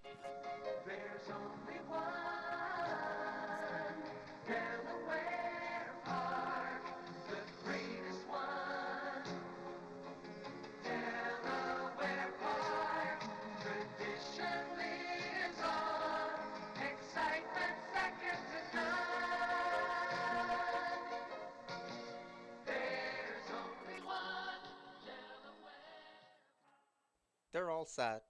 There's only one Delaware Park, the greatest one. Delaware Park, tradition lives on, excitement second to none. There's only one Delaware. They're all set.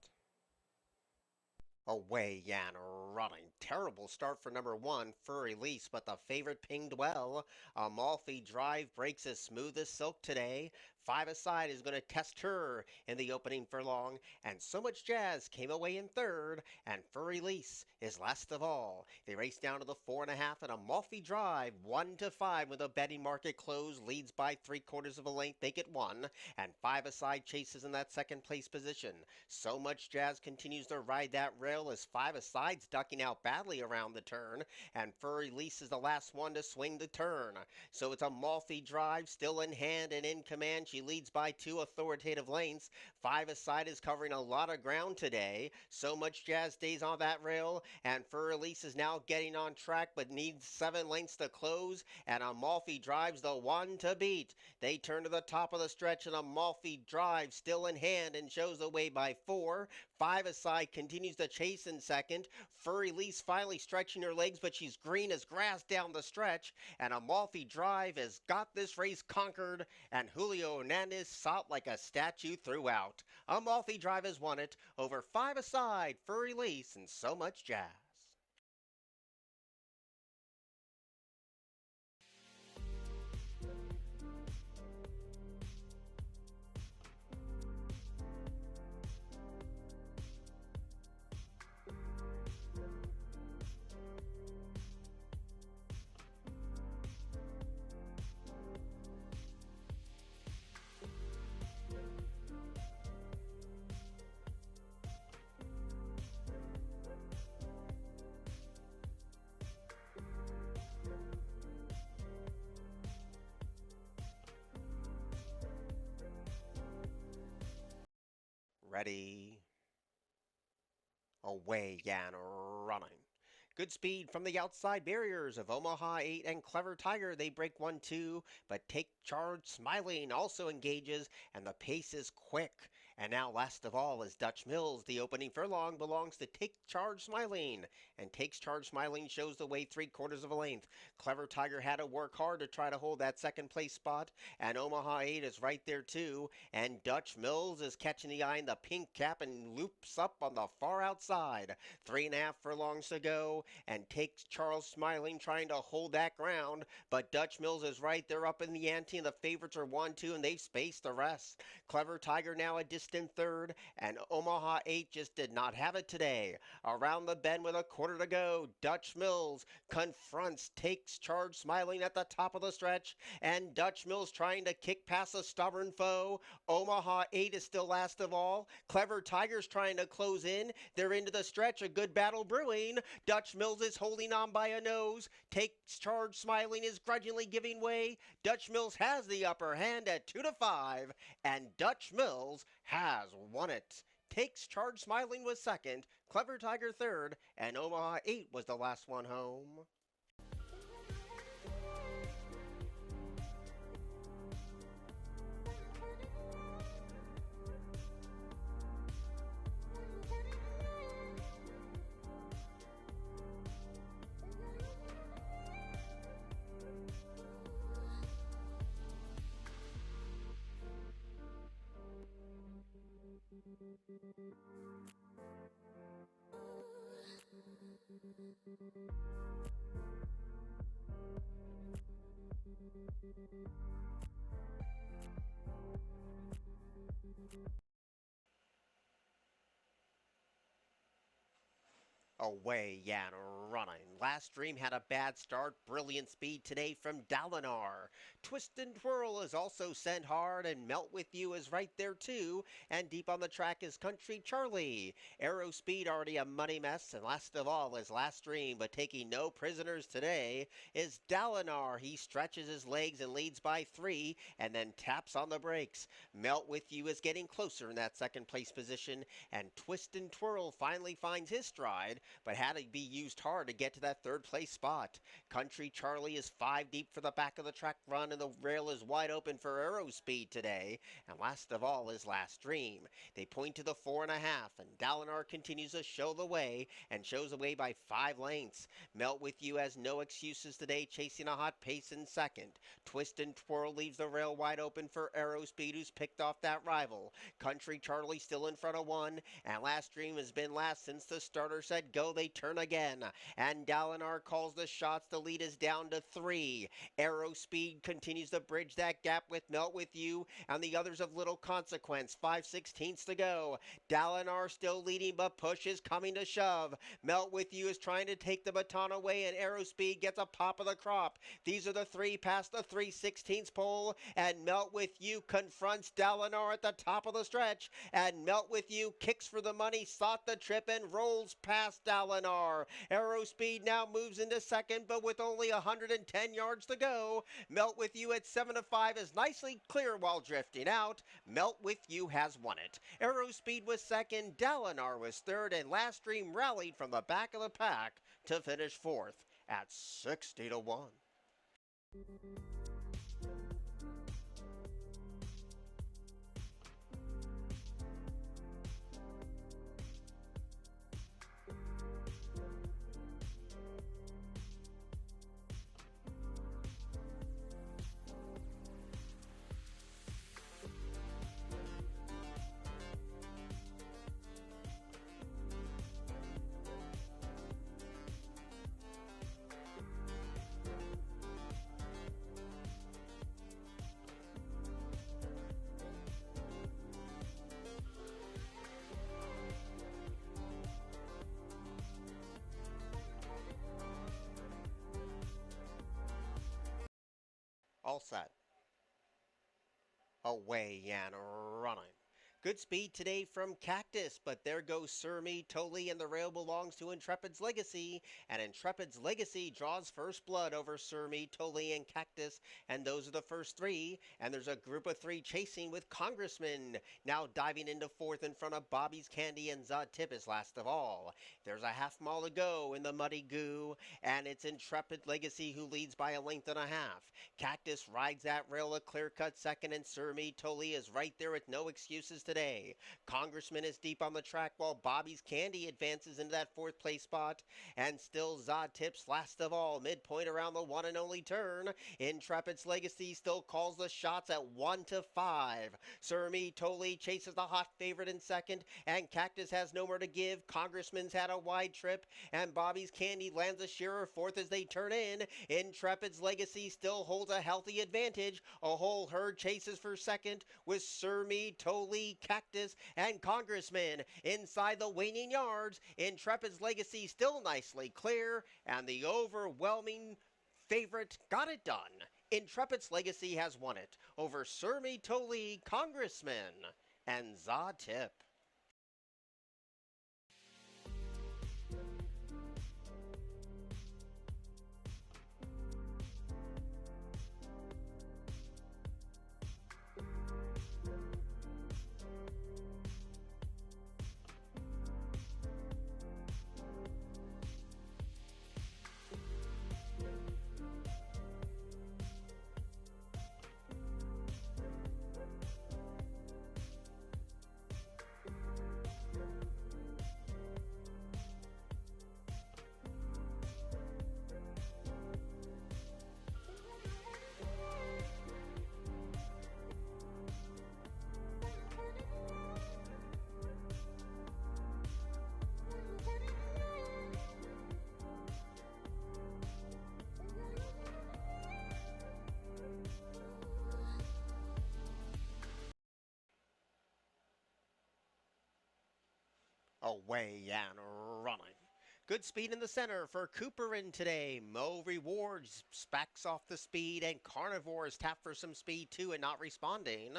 Away and running. Terrible start for number one, Furry Lease, but the favorite pinged well. Amalfi Drive breaks as smooth as silk today. Five Aside is going to test her in the opening furlong, and So Much Jazz came away in third, and Furry Lease is last of all. They race down to the 4.5, and Amalfi Drive 1-5 with a betting market close leads by 3/4 of a length. They get one, and Five Aside chases in that second place position. So Much Jazz continues to ride that rail as Five Aside's ducking out badly around the turn, and Furry Lease is the last one to swing the turn. So it's Amalfi Drive still in hand and in command. She leads by 2 authoritative lengths. Five Aside is covering a lot of ground today. So Much Jazz stays on that rail, and Furry Lease is now getting on track but needs 7 lengths to close, and Amalfi Drive's the one to beat. They turn to the top of the stretch, and Amalfi Drive still in hand and shows the way by 4. Five Aside continues to chase in second. Furry Lease finally stretching her legs, but she's green as grass down the stretch. And Amalfi Drive has got this race conquered, and Julio Hernandez sought like a statue throughout. Amalfi Drive has won it over Five Aside, Furry Lease, and So Much Jazz. Ready, away and running. Good speed from the outside barriers of Omaha 8 and Clever Tiger. They break 1-2, but Take Charge Smiling also engages, and the pace is quick. And now last of all is Dutch Mills. The opening furlong belongs to Take Charge Smiling, and Takes Charge Smiling shows the way 3/4 of a length. Clever Tiger had to work hard to try to hold that second place spot, and Omaha 8 is right there too, and Dutch Mills is catching the eye in the pink cap and loops up on the far outside. 3.5 furlongs to go, and Takes Charles Smiling trying to hold that ground, but Dutch Mills is right there up in the ante, and the favorites are 1-2, and they've spaced the rest. Clever Tiger now a distant third, and Omaha 8 just did not have it today. Around the bend with a quarter to go, Dutch Mills confronts Takes Charge Smiling at the top of the stretch, and Dutch Mills trying to kick past a stubborn foe. Omaha 8 is still last of all. Clever Tiger's trying to close in. They're into the stretch, a good battle brewing. Dutch Mills is holding on by a nose. Takes Charge Smiling is grudgingly giving way. Dutch Mills has the upper hand at 2-5, and Dutch Mills has won it. Takes Charge Smiling was second, Clever Tiger third, and Omaha 8 was the last one home. Away and running. Last Dream had a bad start. Brilliant speed today from Dalinar. Twist and Twirl is also sent hard, and Melt With You is right there too. And deep on the track is Country Charlie. Arrow Speed already a muddy mess, and last of all is Last Dream, but taking no prisoners today is Dalinar. He stretches his legs and leads by 3, and then taps on the brakes. Melt With You is getting closer in that second place position, and Twist and Twirl finally finds his stride, but had to be used hard to get to that third place spot. Country Charlie is 5 deep for the back of the track run, and the rail is wide open for Arrow Speed today. And last of all is Last Dream. They point to the 4.5, and Dalinar continues to show the way and shows the way by 5 lengths. Melt With You has no excuses today, chasing a hot pace in second. Twist and Twirl leaves the rail wide open for Arrow Speed, who's picked off that rival. Country Charlie still in front of 1, and Last Dream has been last since the starter said go, they turn again. And Dalinar calls the shots. The lead is down to 3. Arrow Speed continues to bridge that gap with Melt With You, and the others of little consequence. 5/16 to go. Dalinar still leading, but push is coming to shove. Melt With You is trying to take the baton away, and Arrow Speed gets a pop of the crop. These are the 3 past the 3/16 pole, and Melt With You confronts Dalinar at the top of the stretch, and Melt With You kicks for the money, sought the trip, and rolls past Dalinar. Arrow Speed now moves into second, but with only 110 yards to go. Melt With You at 7-5 is nicely clear while drifting out. Melt With You has won it. Arrow Speed was second, Dalinar was third, and Last Dream rallied from the back of the pack to finish fourth at 60-1. All set. Away and running. Good speed today from Cactus, but there goes Sir Me Totally, and the rail belongs to Intrepid's Legacy, and Intrepid's Legacy draws first blood over Sir Me Totally and Cactus, and those are the first 3, and there's a group of 3 chasing with Congressman, now diving into 4th in front of Bobby's Candy, and Zod Tip is last of all. There's a half mile to go in the muddy goo, and it's Intrepid Legacy who leads by 1.5 lengths. Cactus rides that rail a clear-cut second, and Sir Me Totally is right there with no excuses today. Congressman is deep on the track, while Bobby's Candy advances into that 4th place spot, and still Zod Tips last of all, midpoint around the one and only turn. Intrepid's Legacy still calls the shots at 1-5. Sir Me Totally chases the hot favorite in second, and Cactus has no more to give. Congressman's had a wide trip, and Bobby's Candy lands a shearer 4th as they turn in. Intrepid's Legacy still holds a healthy advantage. A whole herd chases for second, with Sir Me Totally, Cactus, and Congressman inside the waning yards. Intrepid's Legacy still nicely clear, and the overwhelming favorite got it done. Intrepid's Legacy has won it over Sir Me Totally, Congressman, and Zod Tip. Away and running. Good speed in the center for Cooper in today. Mo Rewards backs off the speed, and Carnivores tap for some speed too and not responding.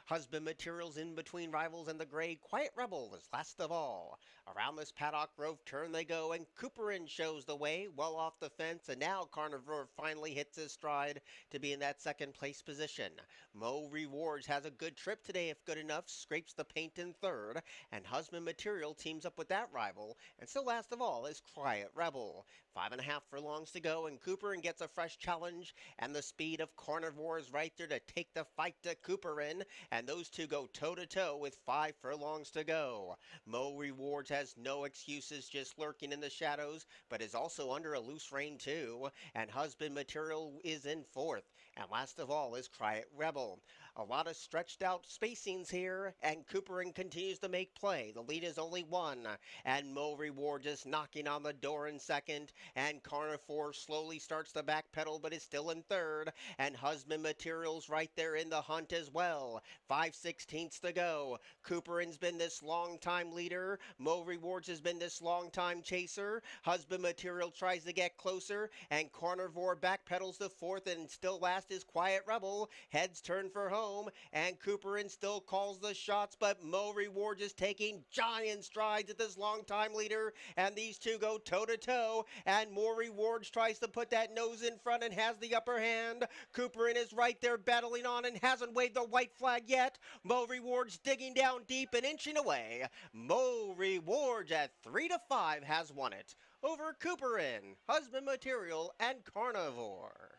Husband Materials in between rivals, and the gray Quiet Rebel is last of all. Around this paddock grove turn they go, and Cooperin shows the way, well off the fence, and now Carnivore finally hits his stride to be in that second place position. Mo Rewards has a good trip today if good enough, scrapes the paint in third, and Husband Material teams up with that rival, and still last of all is Quiet Rebel. 5.5 furlongs to go, and Cooperin gets a fresh challenge, and the speed of Carnivores right there to take the fight to Cooperin, and those two go toe-to-toe with 5 furlongs to go. Mo Rewards has no excuses, just lurking in the shadows, but is also under a loose rein too, and Husband Material is in fourth, and last of all is Quiet Rebel. A lot of stretched out spacings here, and Cooperin continues to make play. The lead is only one, and Mo Reward just knocking on the door in second, and Carnivore slowly starts to backpedal but is still in third, and Husband Materials right there in the hunt as well. 5/16 to go. Cooperin's been this long time leader. Mo Rewards has been this long time chaser. Husband Material tries to get closer, and Carnivore backpedals to fourth, and still last is Quiet Rebel. Heads turn for home, and Cooperin still calls the shots, but Mo Rewards is taking giant strides at this long-time leader, and these two go toe-to-toe, and Mo Rewards tries to put that nose in front and has the upper hand. Cooperin is right there battling on and hasn't waved the white flag yet. Mo Rewards digging down deep and inching away. Mo Rewards at 3-5 has won it over Cooperin, Husband Material, and Carnivore.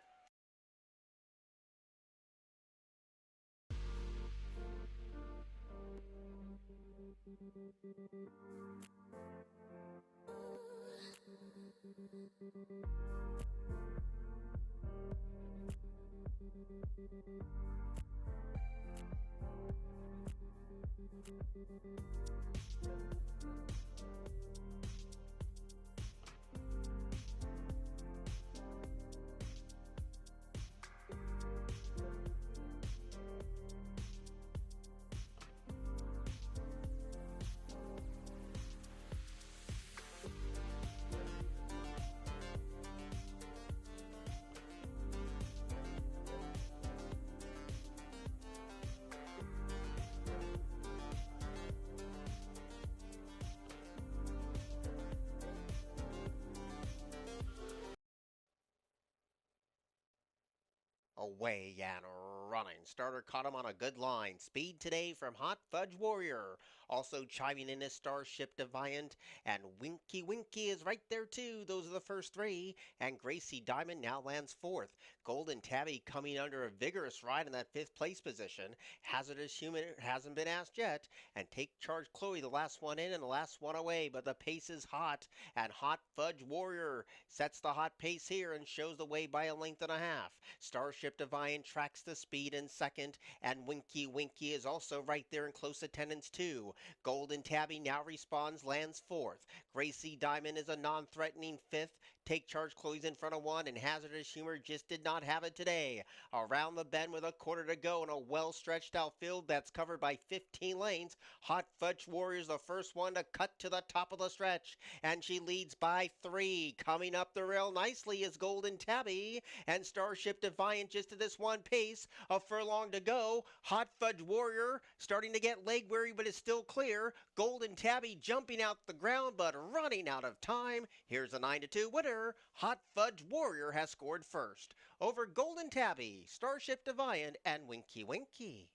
Away and running. Starter caught him on a good line. Speed today from Hot Fudge Warrior. Also chiming in is Starship Defiant, and Winky Winky is right there too. Those are the first three, and Gracie Diamond now lands fourth. Golden Tabby coming under a vigorous ride in that fifth place position. Hazardous Human hasn't been asked yet, and Take Charge Chloe the last one in and the last one away, but the pace is hot, and Hot Fudge Warrior sets the hot pace here and shows the way by a length and a half. Starship Defiant tracks the speed in second, and Winky Winky is also right there in close attendance too. Golden Tabby now responds, lands fourth. Gracie Diamond is a non-threatening fifth. Take Charge Chloe's in front of one, and Hazardous Humor just did not have it today. Around the bend with a quarter to go in a well-stretched out field that's covered by 15 lanes, Hot Fudge Warrior's the first one to cut to the top of the stretch, and she leads by 3. Coming up the rail nicely is Golden Tabby, and Starship Defiant just to this one pace. A furlong to go. Hot Fudge Warrior starting to get leg weary but is still clear. Golden Tabby jumping out the ground but running out of time. Here's a 9-2 winner. Hot Fudge Warrior has scored first over Golden Tabby, Starship Defiant, and Winky Winky.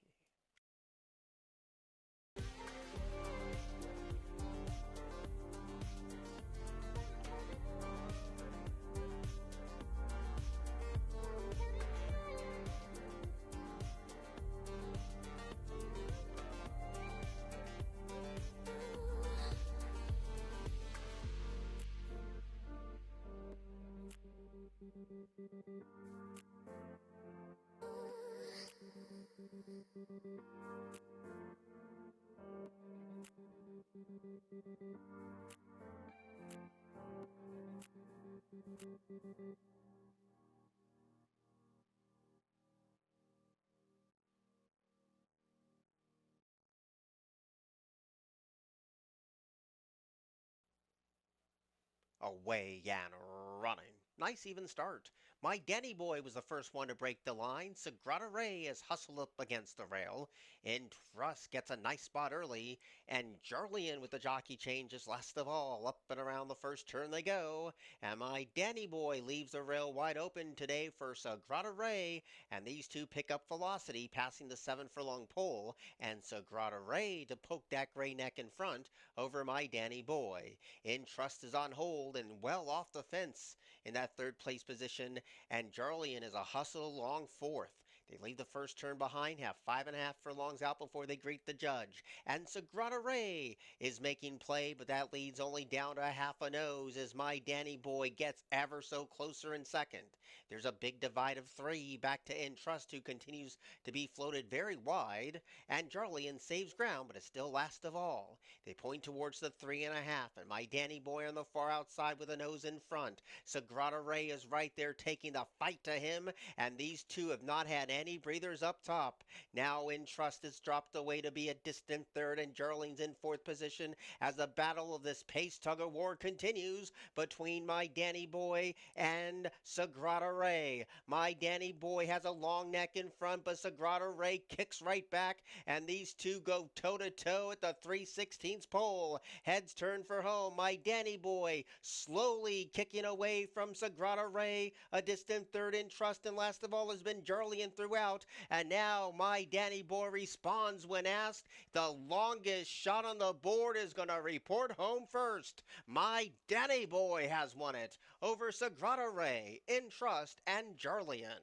Away and running. Nice even start. My Danny boy was the first one to break the line. Sagrada Ray is hustled up against the rail. And Truss gets a nice spot early. And Jarlian with the jockey change is last of all. Up and around the first turn they go. And my Danny boy leaves the rail wide open today for Sagrada Ray. And these two pick up velocity, passing the 7 furlong pole. And Sagrada Ray to poke that gray neck in front over my Danny boy. In Trust is on hold and well off the fence in that third place position, and Jarlian is a hustle along fourth. They leave the first turn behind, have 5.5 furlongs out before they greet the judge. And Sagrada Ray is making play, but that leads only down to a half a nose as my Danny boy gets ever so closer in second. There's a big divide of 3 back to Entrust, who continues to be floated very wide, and Jarlian saves ground, but is still last of all. They point towards the 3.5, and my Danny boy on the far outside with a nose in front. Sagrada Ray is right there taking the fight to him, and these two have not had any breathers up top. Now Entrust is dropped away to be a distant third, and Jarlian's in fourth position as the battle of this pace tug-of-war continues between my Danny boy and Sagrada Ray. My Danny boy has a long neck in front, but Sagrada Ray kicks right back, and these two go toe-to-toe at the 3/16 pole. Heads turn for home. My Danny boy slowly kicking away from Sagrada Ray. A distant third in Trust, and last of all has been Jarlian throughout. And now my Danny boy responds when asked. The longest shot on the board is going to report home first. My Danny boy has won it over Sagrada Ray, In Trust, and Jarlian.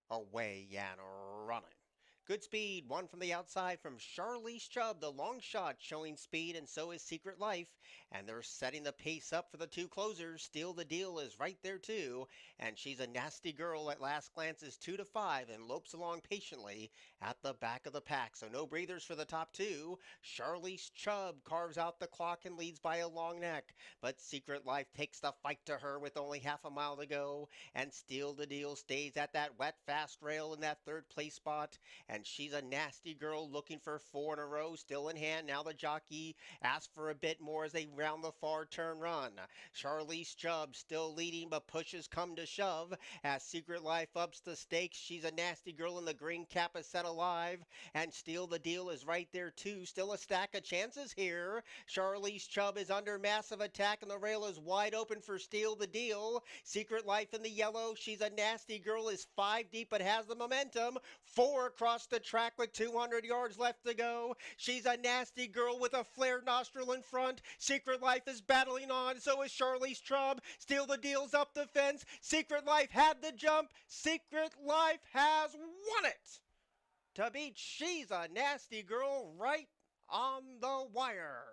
Away and running. Good speed, one from the outside from Charlize Chubb, the long shot showing speed, and so is Secret Life. And they're setting the pace up for the two closers. Steal the Deal is right there too, and she's a nasty girl at last glance is 2-5 and lopes along patiently at the back of the pack. So no breathers for the top two. Charlize Chubb carves out the clock and leads by a long neck, but Secret Life takes the fight to her with only half a mile to go, and Steal the Deal stays at that wet fast rail in that third place spot. And she's a nasty girl looking for 4 in a row, still in hand. Now the jockey asks for a bit more as they round the far turn run. Charlize Chubb still leading, but pushes come to shove as Secret Life ups the stakes. She's a nasty girl, and the green cap is set alive, and Steal the Deal is right there too. Still a stack of chances here. Charlize Chubb is under massive attack, and the rail is wide open for Steal the Deal. Secret Life in the yellow. She's a nasty girl, is 5 deep, but has the momentum. 4 across the track with 200 yards left to go. She's a nasty girl with a flared nostril in front. Secret Life is battling on. So is Charlize Chubb. Steal the Deal's up the fence. Secret Life had the jump. Secret Life has won it. To beat She's a Nasty Girl right on the wire.